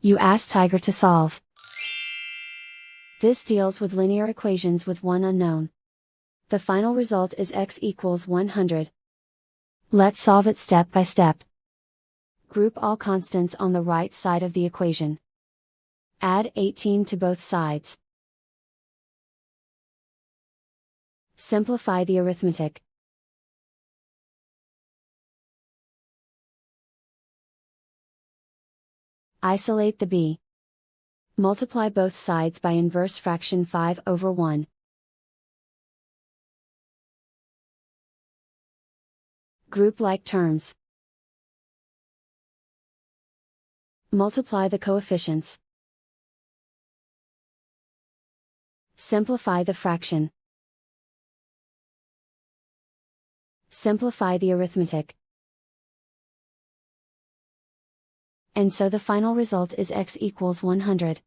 You ask Tiger to solve. This deals with linear equations with one unknown. The final result is x equals 100. Let's solve it step by step. Group all constants on the right side of the equation. Add 18 to both sides. Simplify the arithmetic. Isolate the b. Multiply both sides by inverse fraction 5/1. Group like terms. Multiply the coefficients. Simplify the fraction. Simplify the arithmetic. And so the final result is x equals 100.